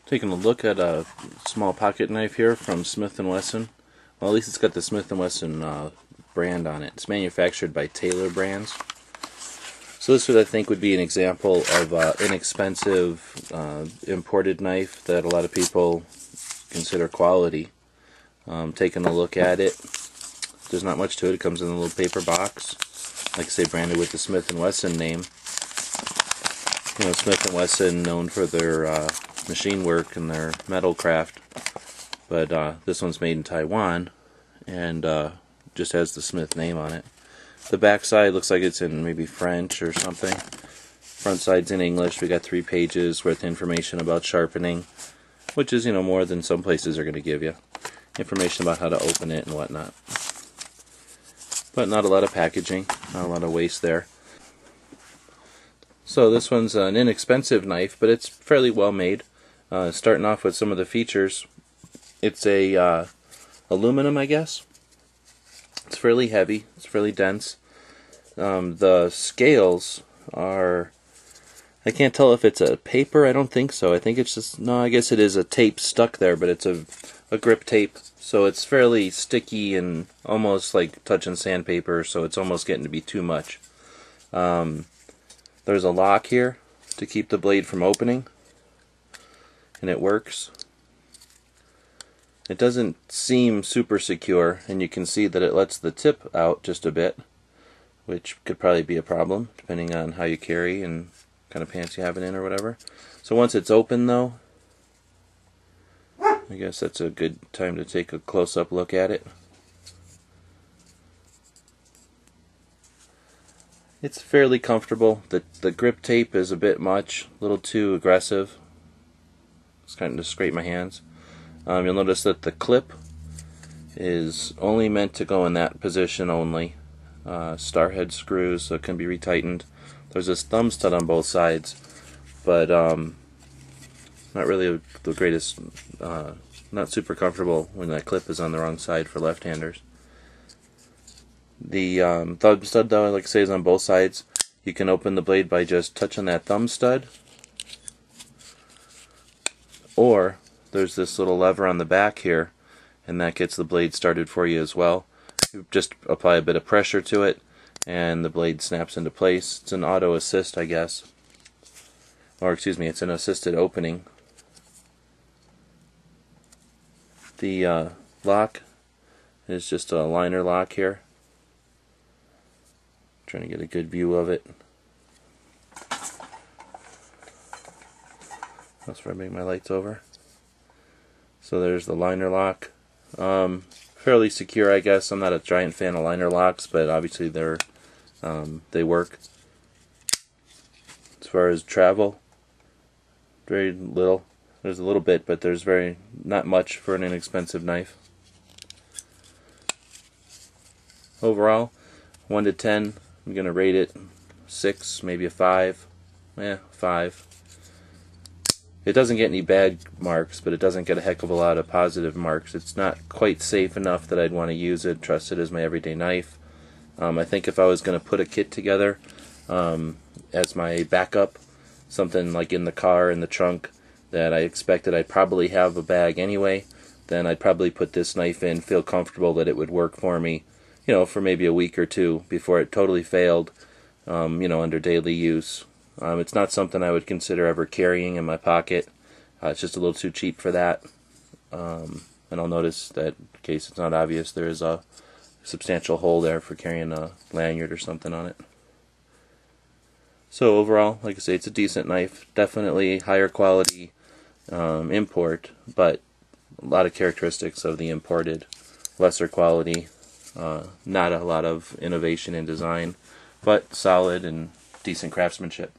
Taking a look at a small pocket knife here from Smith & Wesson. Well, at least it's got the Smith & Wesson brand on it. It's manufactured by Taylor Brands. So this would, I think, would be an example of inexpensive imported knife that a lot of people consider quality. Taking a look at it, there's not much to it. It comes in a little paper box, like I say, branded with the Smith & Wesson name. You know, Smith & Wesson known for their machine work and their metal craft, but this one's made in Taiwan and just has the Smith name on it. The back side looks like it's in maybe French or something. Front side's in English. We got 3 pages worth of information about sharpening, which is, you know, more than some places are going to give you. Information about how to open it and whatnot. But not a lot of packaging, not a lot of waste there. So this one's an inexpensive knife, but it's fairly well made. Starting off with some of the features, it's a aluminum, I guess. It's fairly heavy, it's fairly dense. The scales are, I can't tell if it's a paper, I don't think so. I think it's just, no, I guess it is a tape stuck there, but it's a grip tape. So it's fairly sticky and almost like touching sandpaper, so it's almost getting to be too much. There's a lock here to keep the blade from opening, and it works. It doesn't seem super secure, and you can see that it lets the tip out just a bit, which could probably be a problem depending on how you carry and what kind of pants you have it in or whatever. So once it's open though, I guess that's a good time to take a close-up look at it. It's fairly comfortable. The grip tape is a bit much, a little too aggressive. It's kind of to scrape my hands. You'll notice that the clip is only meant to go in that position only. Star head screws, so it can be retightened. There's this thumb stud on both sides, but not really the greatest, not super comfortable when that clip is on the wrong side for left-handers. The thumb stud, though, like I say, is on both sides. You can open the blade by just touching that thumb stud, or there's this little lever on the back here, and that gets the blade started for you as well. You just apply a bit of pressure to it, and the blade snaps into place. It's an auto assist, I guess. Or, excuse me, it's an assisted opening. The lock is just a liner lock here. Trying to get a good view of it. That's where I make my lights over. So there's the liner lock. Fairly secure, I guess. I'm not a giant fan of liner locks, but obviously they work. As far as travel, very little. There's a little bit, but there's not much for an inexpensive knife. Overall, 1 to 10. I'm going to rate it 6, maybe a 5. 5. It doesn't get any bad marks, but it doesn't get a heck of a lot of positive marks. It's not quite safe enough that I'd want to use it, trust it as my everyday knife. I think if I was going to put a kit together as my backup, something like in the car, in the trunk, that I expected I'd probably have a bag anyway, then I'd probably put this knife in, feel comfortable that it would work for me, you know, for maybe a week or 2 before it totally failed, you know, under daily use. It's not something I would consider ever carrying in my pocket. It's just a little too cheap for that. And I'll notice that, in case it's not obvious, there is a substantial hole there for carrying a lanyard or something on it. So overall, like I say, it's a decent knife. Definitely higher quality import, but a lot of characteristics of the imported. Lesser quality. Not a lot of innovation in design, but solid and decent craftsmanship.